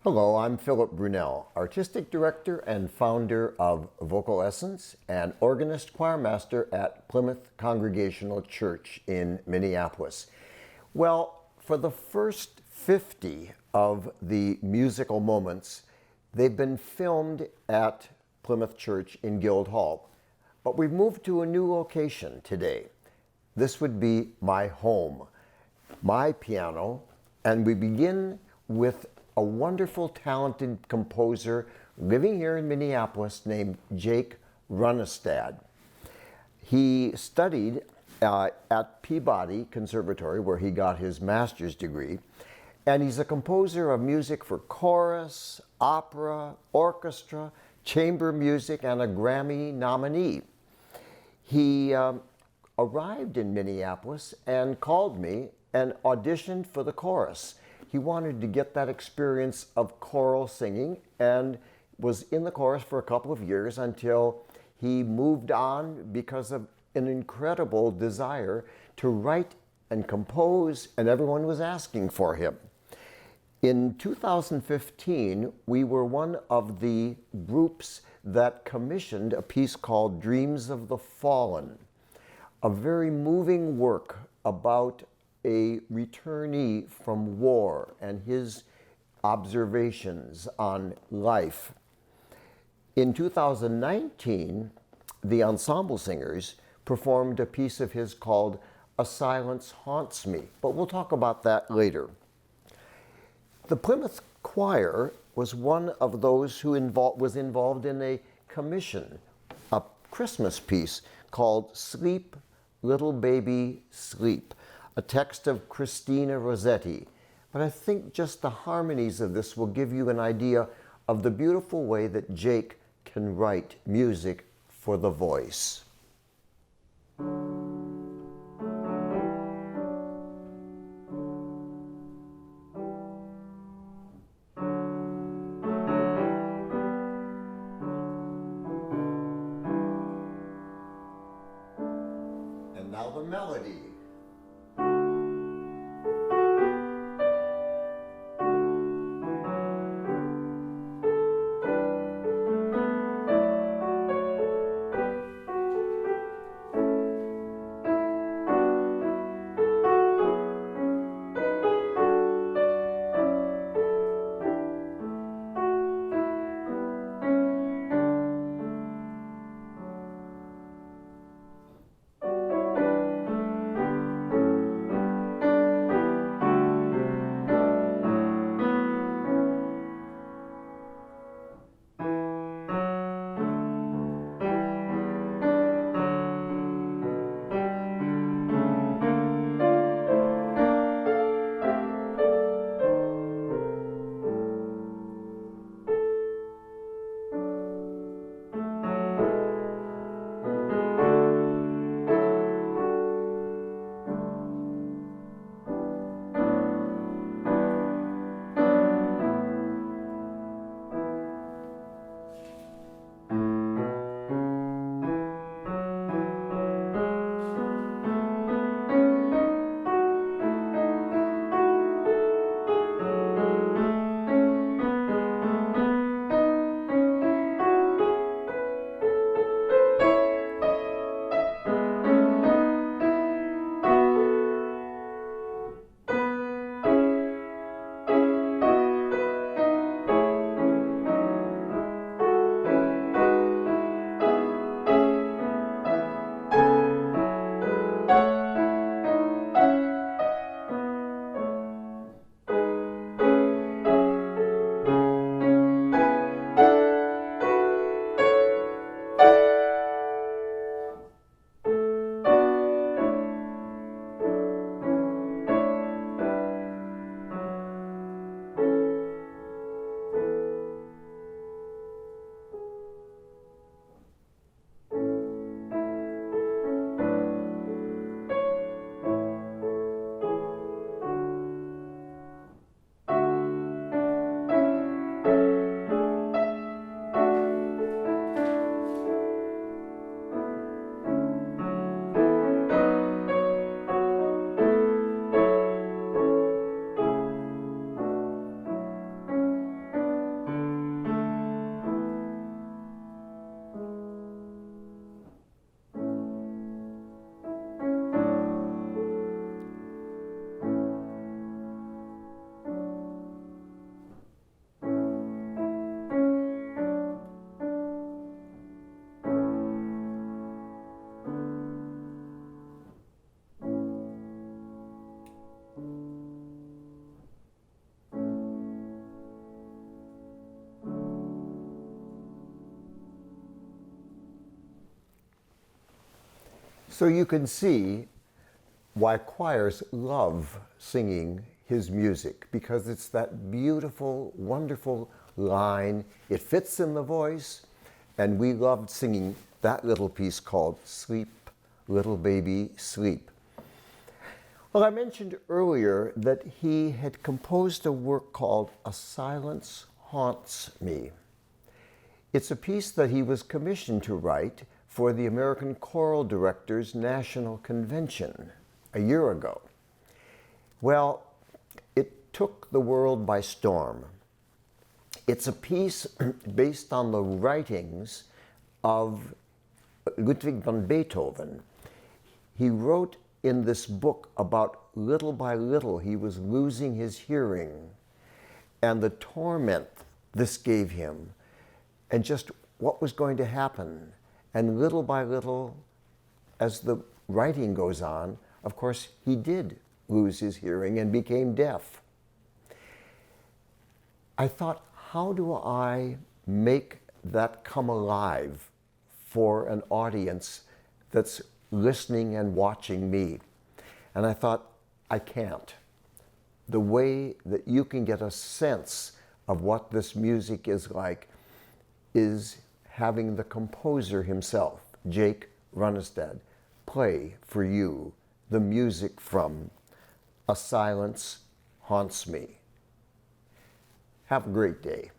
Hello, I'm Philip Brunelle, Artistic Director and founder of Vocal Essence and organist choirmaster at Plymouth Congregational Church in Minneapolis. Well, for the first 50 of the musical moments, they've been filmed at Plymouth Church in Guildhall. But we've moved to a new location today. This would be my home, my piano, and we begin with a wonderful, talented composer living here in Minneapolis named Jake Runestad. He studied at Peabody Conservatory, where he got his master's degree, and he's a composer of music for chorus, opera, orchestra, chamber music, and a Grammy nominee. He arrived in Minneapolis and called me and auditioned for the chorus. He wanted to get that experience of choral singing and was in the chorus for a couple of years until he moved on because of an incredible desire to write and compose, and everyone was asking for him. In 2015, we were one of the groups that commissioned a piece called Dreams of the Fallen, a very moving work about a returnee from war and his observations on life. In 2019, the ensemble singers performed a piece of his called A Silence Haunts Me, but we'll talk about that later. The Plymouth Choir was one of those who was involved in a commission, a Christmas piece called Sleep, Little Baby, Sleep, a text of Christina Rossetti. But I think just the harmonies of this will give you an idea of the beautiful way that Jake can write music for the voice. And now the melody. So you can see why choirs love singing his music, because it's that beautiful, wonderful line. It fits in the voice, and we loved singing that little piece called Sleep, Little Baby, Sleep. Well, I mentioned earlier that he had composed a work called A Silence Haunts Me. It's a piece that he was commissioned to write for the American Choral Directors National Convention a year ago. Well, it took the world by storm. It's a piece based on the writings of Ludwig van Beethoven. He wrote in this book about little by little he was losing his hearing and the torment this gave him and just what was going to happen. And little by little, as the writing goes on, of course, he did lose his hearing and became deaf. I thought, how do I make that come alive for an audience that's listening and watching me? And I thought, I can't. The way that you can get a sense of what this music is like is having the composer himself, Jake Runestad, play for you the music from A Silence Haunts Me. Have a great day.